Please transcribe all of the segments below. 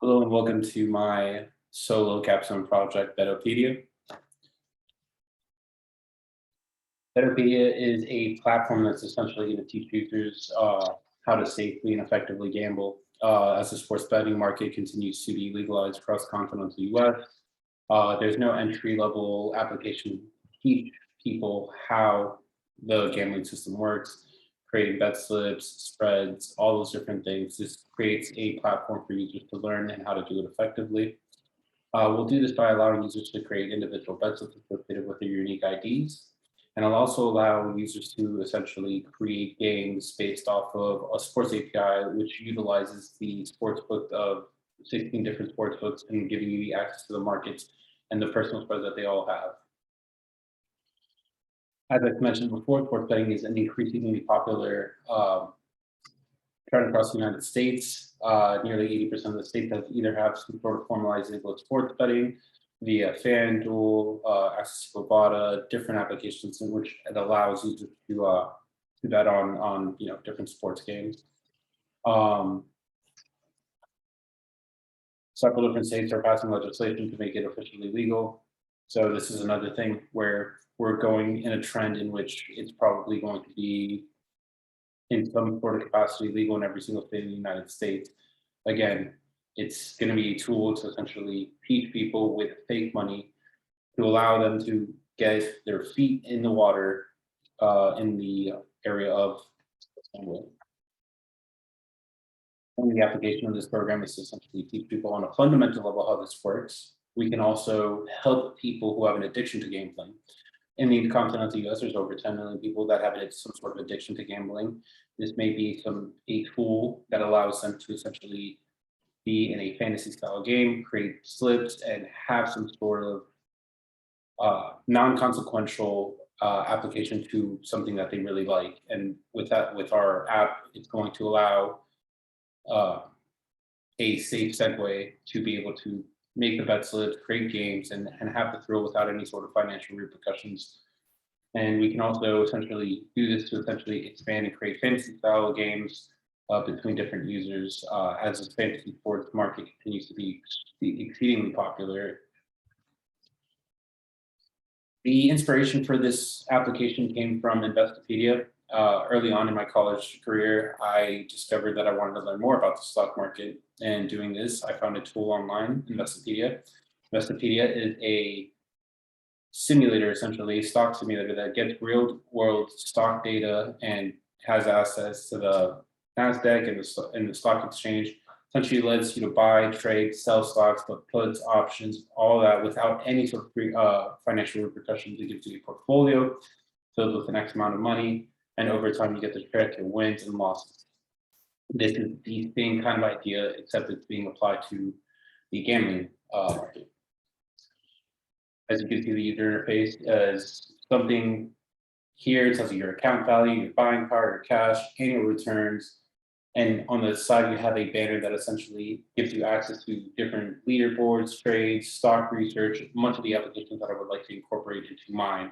Hello and welcome to my solo Capstone project, devCodeCamp. devCodeCamp is a platform that's essentially going to teach users how to safely and effectively gamble as the sports betting market continues to be legalized across continental US. There's no entry-level application to teach people how the gambling system works, creating bet slips, spreads, all those different things. This creates a platform for users to learn and how to do it effectively. We'll do this by allowing users to create individual bet slips associated with their unique IDs. And it'll also allow users to essentially create games based off of a sports API, which utilizes the sportsbook of 16 different sportsbooks and giving you the access to the markets and the personal spreads that they all have. As I mentioned before, sports betting is an increasingly popular trend across the United States. Nearly 80% of the states have either have some sort of formalized legal sports betting via FanDuel, access to Bovada, different applications in which it allows users to bet on different sports games. Several different states are passing legislation to make it officially legal. So this is another thing where we're going in a trend in which it's probably going to be in some sort of capacity legal in every single state in the United States. Again, it's going to be a tool to essentially teach people with fake money to allow them to get their feet in the water in the area of gambling. And the application of this program is to essentially teach people on a fundamental level how this works. We can also help people who have an addiction to gambling. In the continental US, there's over 10 million people that have some sort of addiction to gambling. This may be a tool that allows them to essentially be in a fantasy style game, create slips, and have some sort of non-consequential application to something that they really like. And with our app, it's going to allow a safe segue to be able to make the bet slips, create games, and have the thrill without any sort of financial repercussions. And we can also essentially do this to essentially expand and create fantasy style games between different users as the fantasy sports market continues to be exceedingly popular. The inspiration for this application came from Investopedia. Early on in my college career, I discovered that I wanted to learn more about the stock market. And doing this, I found a tool online, Investopedia. Investopedia is a simulator, essentially, a stock simulator that gets real world stock data and has access to the NASDAQ and the stock exchange. Essentially lets you to buy, trade, sell stocks, but puts, options, all that without any sort of financial repercussions. It gives you a portfolio filled with an X amount of money, and over time you get to track your wins and losses. This is the same kind of idea, except it's being applied to the gambling market. As you can see, the user interface is something here. It tells you your account value, your buying power, your cash, annual returns. And on the side, you have a banner that essentially gives you access to different leaderboards, trades, stock research, much of the applications that I would like to incorporate into mine.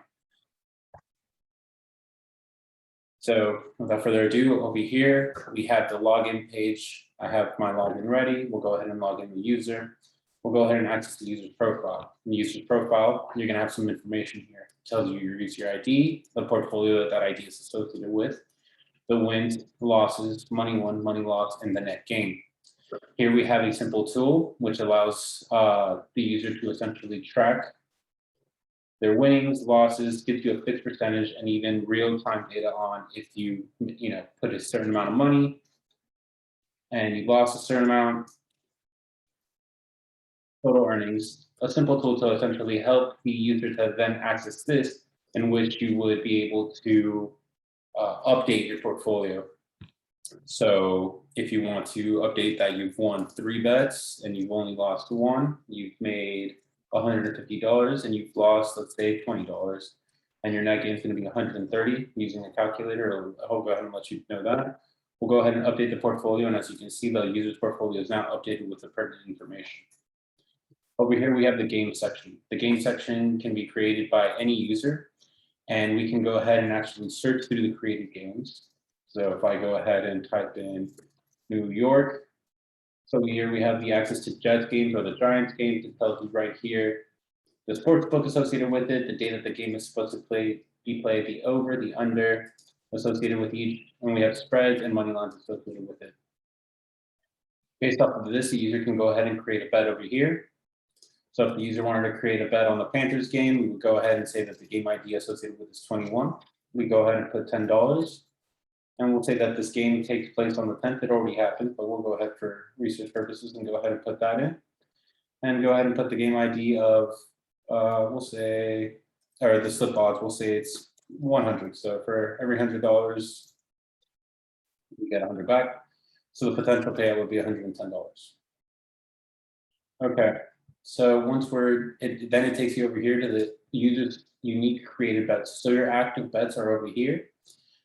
So without further ado, over here, we have the login page. I have my login ready. We'll go ahead and log in the user. We'll go ahead and access the user's profile. In the user's profile, you're going to have some information here. It tells you your user ID, the portfolio that ID is associated with, the wins, losses, money won, money lost, and the net gain. Here we have a simple tool which allows the user to essentially track their winnings, losses, gives you a fixed percentage, and even real-time data on if you put a certain amount of money and you lost a certain amount, total earnings. A simple tool to essentially help the user to then access this, in which you would be able to update your portfolio. So if you want to update that you've won 3 bets and you've only lost 1, you've made $150 and you've lost, let's say, $20, and your net gain is going to be 130 using a calculator. I'll go ahead and let you know that. We'll go ahead and update the portfolio, and as you can see, the user's portfolio is now updated with the pertinent information. Over here, we have the game section. The game section can be created by any user, and we can go ahead and actually search through the created games. So if I go ahead and type in New York, So here we have the access to Jets games or the Giants games. It tells you right here the sports book associated with it, the day that the game is supposed to be played, the over, the under associated with each, and we have spreads and money lines associated with it. Based off of this, the user can go ahead and create a bet over here. So if the user wanted to create a bet on the Panthers game, we would go ahead and say that the game ID associated with is 21. We go ahead and put $10. And we'll say that this game takes place on the 10th. It already happened, but we'll go ahead for research purposes and go ahead and put that in. And go ahead and put the game ID of, we'll say, or the slip odds, we'll say it's 100. So for every $100, we get 100 back. So the potential payout would be $110. Okay, so once then it takes you over here to the user's unique created bets. So your active bets are over here.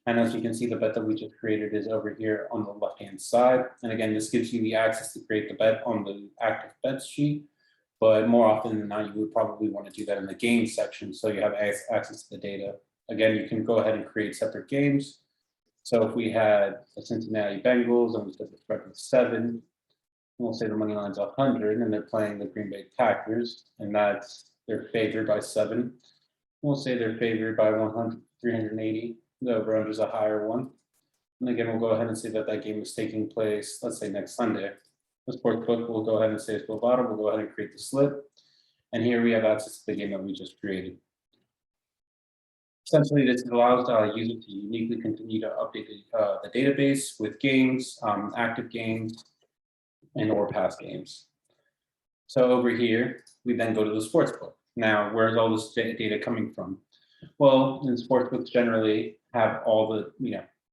And as you can see, the bet that we just created is over here on the left-hand side. And again, this gives you the access to create the bet on the active bets sheet. But more often than not, you would probably want to do that in the game section, so you have access to the data. Again, you can go ahead and create separate games. So if we had the Cincinnati Bengals and we said the spread was 7, we'll say the money line's 100, and they're playing the Green Bay Packers, and they're favored by 7. We'll say they're favored by 380. The over-under is a higher one. And again, we'll go ahead and say that that game is taking place, let's say next Sunday. The sports book will go ahead and say it's full bottom. We'll go ahead and create the slip. And here we have access to the game that we just created. Essentially, this allows the user to uniquely continue to update the database with games, active games, and or past games. So over here, we then go to the sports book. Now, where's all this data coming from? Well, in sports books generally have all the,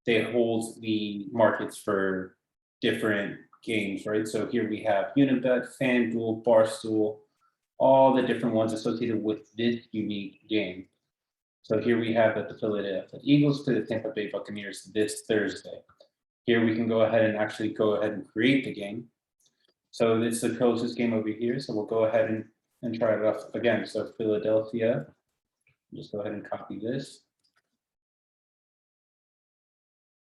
they hold the markets for different games, right? So here we have Unibet, FanDuel, Barstool, all the different ones associated with this unique game. So here we have that the Philadelphia Eagles play the Tampa Bay Buccaneers this Thursday. Here we can go ahead and create the game. So it's the closest game over here. So we'll go ahead and try it off again. So Philadelphia, just go ahead and copy this.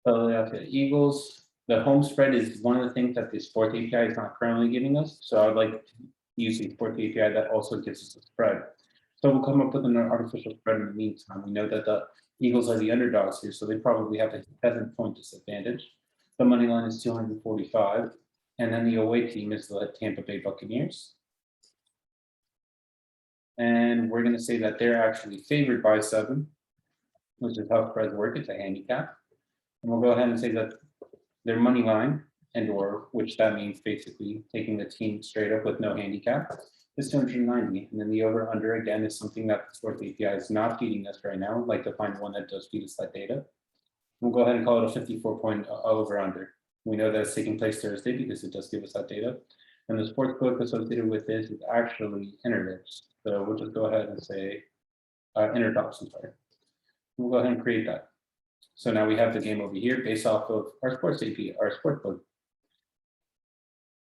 Philadelphia Eagles. The home spread is one of the things that the sports API is not currently giving us. So I'd like to use the sports API that also gives us a spread. So we'll come up with an artificial spread in the meantime. We know that the Eagles are the underdogs here, so they probably have a 7-point disadvantage. The money line is 245. And then the away team is the Tampa Bay Buccaneers. And we're going to say that they're actually favored by 7, which is how spreads work. It's a handicap. And we'll go ahead and say that their money line which that means basically taking the team straight up with no handicap, is 290. And then the over under again is something that the sports API is not feeding us right now. I'd like to find one that does feed us that data. We'll go ahead and call it a 54-point over under. We know that it's taking place Thursday because it does give us that data. And the sports book associated with this is actually interdips. So we'll just go ahead and say interdops, I'm sorry. We'll go ahead and create that. So now we have the game over here based off of our sports API, our sports book.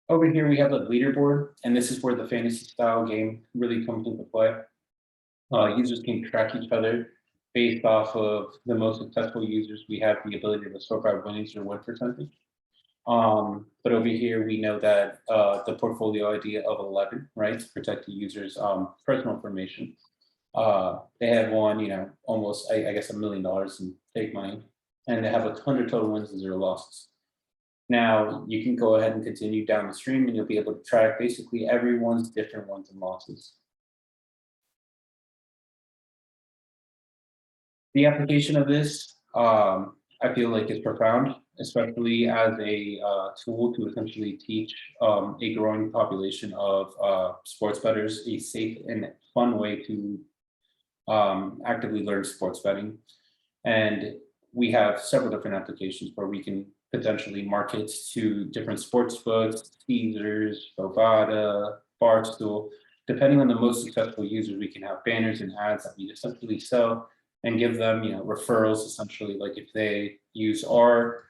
Over here we have a leaderboard, and this is where the fantasy style game really comes into play. Users can track each other based off of the most successful users. We have the ability to sort by winnings or win percentage. But over here, we know that the portfolio ID of 11, right, to protect the user's personal information. They have won, almost, I guess, $1 million in fake money, and they have 100 total wins and 0 losses. Now, you can go ahead and continue down the stream, and you'll be able to track basically everyone's different wins and losses. The application of this, I feel like is profound, especially as a tool to essentially teach a growing population of sports bettors a safe and fun way to actively learn sports betting. And we have several different applications where we can potentially market to different sports books, Caesars, Bovada, Barstool. Depending on the most successful users, we can have banners and ads that we essentially sell and give them, referrals essentially. Like if they use our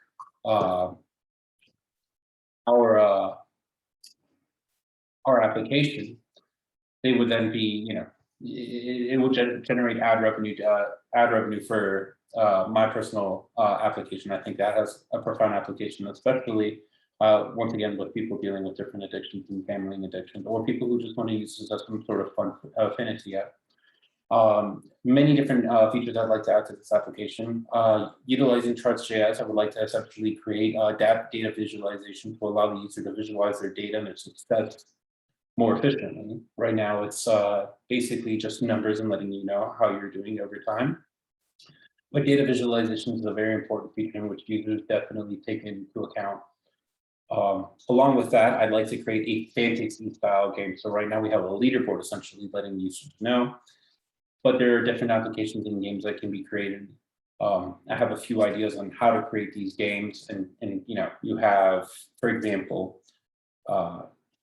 application, they would then be, it will generate ad revenue for my personal application. I think that has a profound application, especially Once again, with people dealing with different addictions and gambling addictions, or people who just want to use this as some sort of fun fantasy app. Many different features I'd like to add to this application. Utilizing charts.js, I would like to essentially create data visualization to allow the user to visualize their data and their success more efficiently. Right now, it's basically just numbers and letting you know how you're doing over time. But data visualization is a very important feature in which users definitely take into account. Along with that, I'd like to create a fantasy style game. So right now we have a leaderboard essentially letting users know, but there are different applications and games that can be created. I have a few ideas on how to create these games, and you know, you have, for example,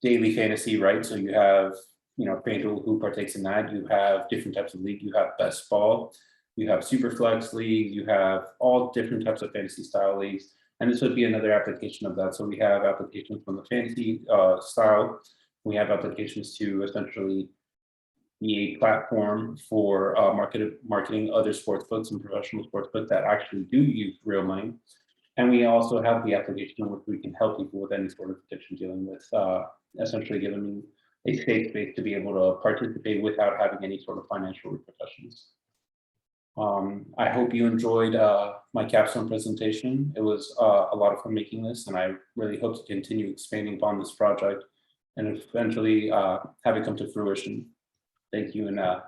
daily fantasy, right? So you have, you know, FanDuel who partakes in that. You have different types of league. You have best ball, you have super flex league, you have all different types of fantasy style leagues. And this would be another application of that. So we have applications from the fantasy style. We have applications to essentially be a platform for marketing other sportsbooks and professional sportsbooks that actually do use real money. And we also have the application in which we can help people with any sort of addiction dealing with essentially giving them a safe space to be able to participate without having any sort of financial repercussions. I hope you enjoyed my capstone presentation. It was a lot of fun making this, and I really hope to continue expanding upon this project and eventually have it come to fruition. Thank you, and